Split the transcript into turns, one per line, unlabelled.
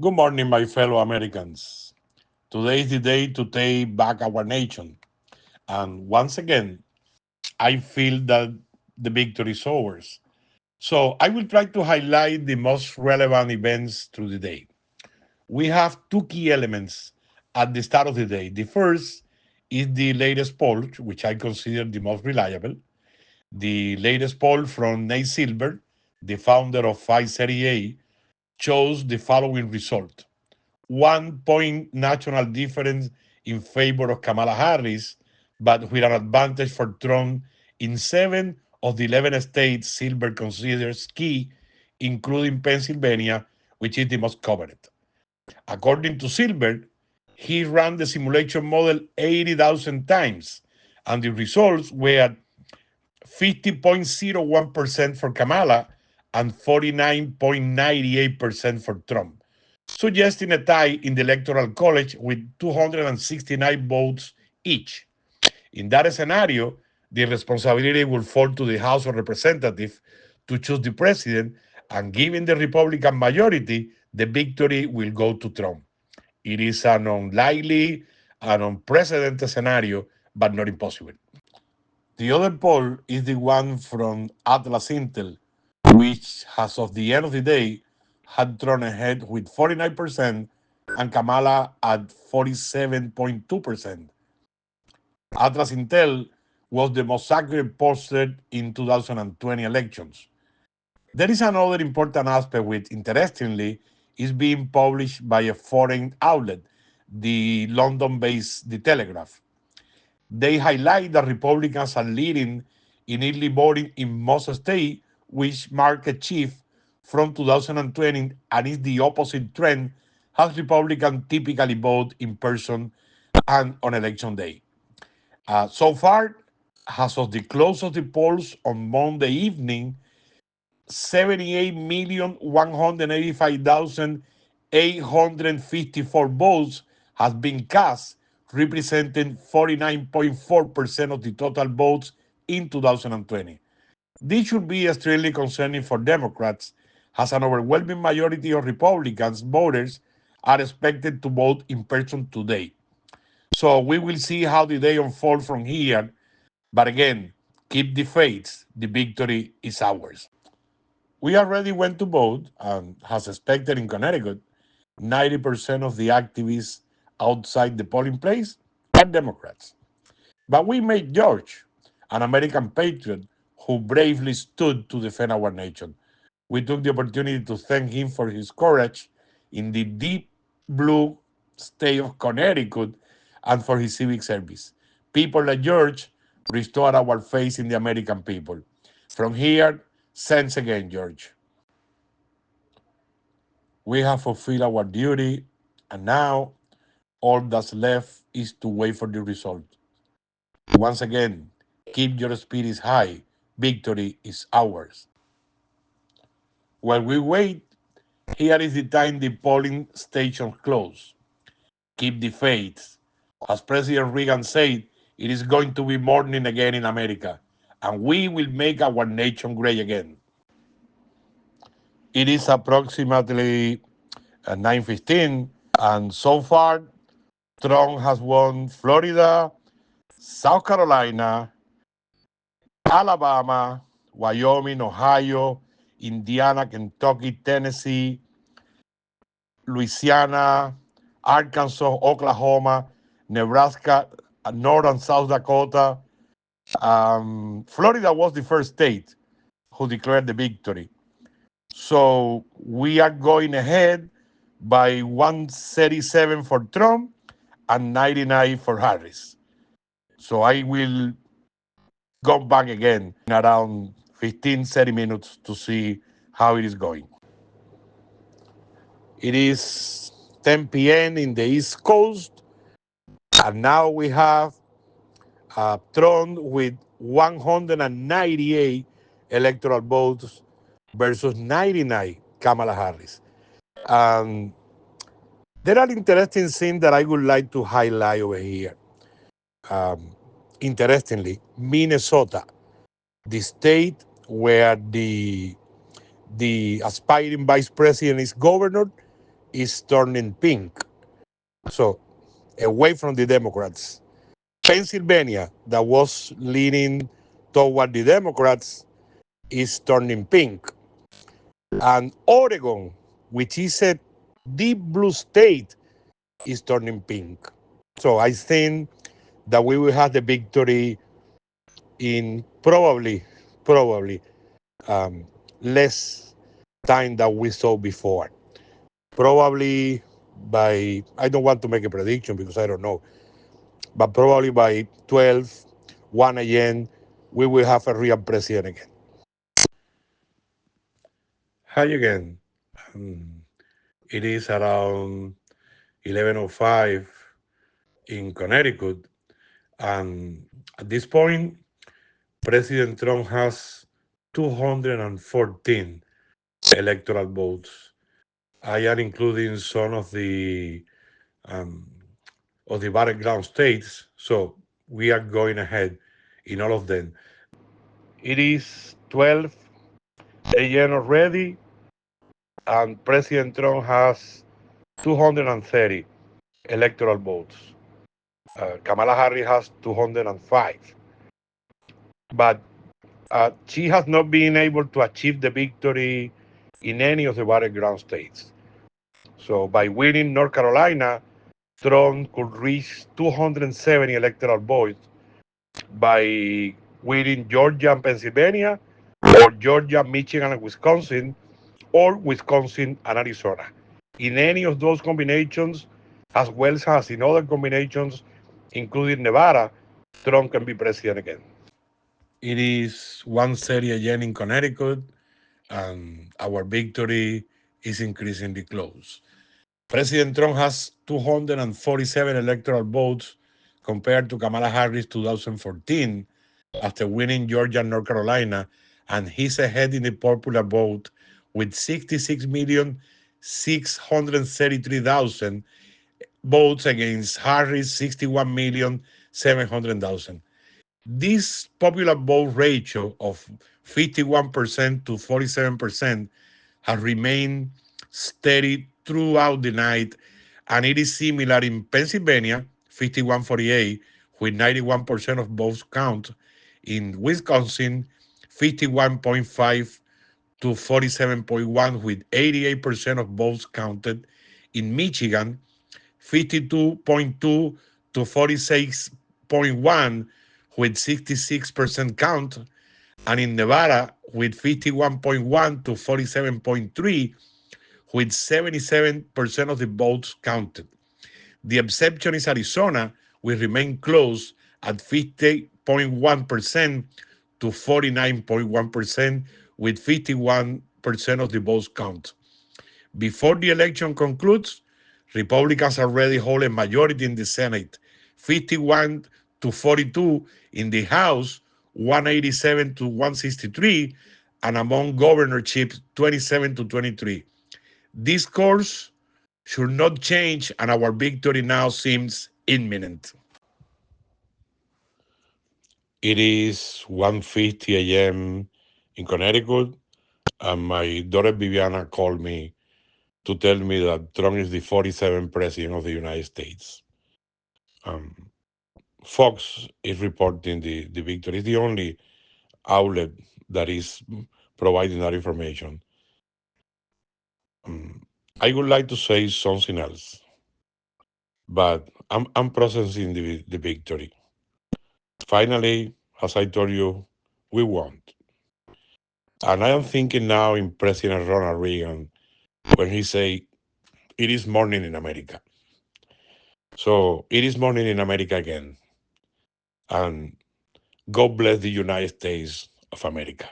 Good morning, my fellow Americans. Today is the day to take back our nation. And once again, I feel that the victory is ours. So I will try to highlight the most relevant events through the day. We have two key elements at the start of the day. The first is the latest poll, which I consider the most reliable. The latest poll from Nate Silver, the founder of 538, shows the following result: 1 point national difference in favor of Kamala Harris, but with an advantage for Trump in 7 of the 11 states Silver considers key, including Pennsylvania, which is the most covered. According to Silver, he ran the simulation model 80,000 times, and the results were 50.01% for Kamala and 49.98% for Trump, suggesting a tie in the Electoral College with 269 votes each. In that scenario, the responsibility will fall to the House of Representatives to choose the president, and given the Republican majority, the victory will go to Trump. It is an unlikely and unprecedented scenario, but not impossible. The other poll is the one from Atlas Intel, which, as of the end of the day, had thrown ahead with 49% and Kamala at 47.2%. Atlas Intel was the most accurate pollster in 2020 elections. There is another important aspect which, interestingly, is being published by a foreign outlet, the London-based The Telegraph. They highlight that Republicans are leading in early voting in most states, which marked a shift from 2020 and is the opposite trend as Republicans typically vote in person and on election day. So far, as of the close of the polls on Monday evening, 78,185,854 votes has been cast, representing 49.4% of the total votes in 2020. This should be extremely concerning for Democrats, as an overwhelming majority of Republicans voters are expected to vote in person today. So we will see how the day unfolds from here. But again, keep the faith. The victory is ours. We already went to vote, and as expected in Connecticut, 90% of the activists outside the polling place are Democrats. But we made George, an American patriot who bravely stood to defend our nation. We took the opportunity to thank him for his courage in the deep blue state of Connecticut and for his civic service. People like George restored our faith in the American people. From here, thanks again, George. We have fulfilled our duty, and now all that's left is to wait for the result. Once again, keep your spirits high. Victory is ours. While we wait, here is the time the polling stations close. Keep the faith. As President Reagan said, it is going to be morning again in America, and we will make our nation great again. It is approximately 9:15, and so far, Trump has won Florida, South Carolina, Alabama, Wyoming, Ohio, Indiana, Kentucky, Tennessee, Louisiana, Arkansas, Oklahoma, Nebraska, North and South Dakota. Florida was the first state who declared the victory. So we are going ahead by 137 for Trump and 99 for Harris. So I will go back again in around 15, 30 minutes to see how it is going. It is 10 p.m. in the East Coast, and now we have Trump with 198 electoral votes versus 99 Kamala Harris. Um, there are interesting things that I would like to highlight over here. Um, Interestingly, Minnesota, the state where the aspiring vice president is governor, is turning pink. So, away from the Democrats. Pennsylvania, that was leaning toward the Democrats, is turning pink. And Oregon, which is a deep blue state, is turning pink. So I think that we will have the victory in probably um, less time than we saw before. Probably by, I don't want to make a prediction because I don't know, but probably by 12, 1 a.m., we will have a real president again. Hi again. Um, it is around 11:05 in Connecticut, and at this point, President Trump has 214 electoral votes. I am including some um, of the battleground states, so we are going ahead in all of them. It is 12 a.m. already, and President Trump has 230 electoral votes. Kamala Harris has 205, but she has not been able to achieve the victory in any of the battleground states. So by winning North Carolina, Trump could reach 270 electoral votes. By winning Georgia and Pennsylvania, or Georgia, Michigan, and Wisconsin, or Wisconsin and Arizona. In any of those combinations, as well as in other combinations, including Nevada, Trump can be president again. It is 1:30 again in Connecticut, and our victory is increasingly close. President Trump has 247 electoral votes compared to Kamala Harris 2014 after winning Georgia and North Carolina, and he's ahead in the popular vote with 66,633,000 votes against Harris 61,700,000. This popular vote ratio of 51% to 47% has remained steady throughout the night, and it is similar in Pennsylvania, 51-48, with 91% of votes count. In Wisconsin, 51.5 to 47.1, with 88% of votes counted. In Michigan, 52.2 to 46.1, with 66% count, and in Nevada with 51.1 to 47.3, with 77% of the votes counted. The exception is Arizona, which remain close at 50.1% to 49.1%, with 51% of the votes counted. Before the election concludes, Republicans already hold a majority in the Senate, 51 to 42 in the House, 187 to 163, and among governorships, 27 to 23. This course should not change, and our victory now seems imminent. It is 1:50 a.m. in Connecticut, and my daughter Viviana called me to tell me that Trump is the 47th president of the United States. Um, Fox is reporting the victory. It's the only outlet that is providing that information. Um, I would like to say something else, but I'm processing the victory. Finally, as I told you, we won. And I am thinking now in President Ronald Reagan when he say, "It is morning in America." So it is morning in America again, and God bless the United States of America.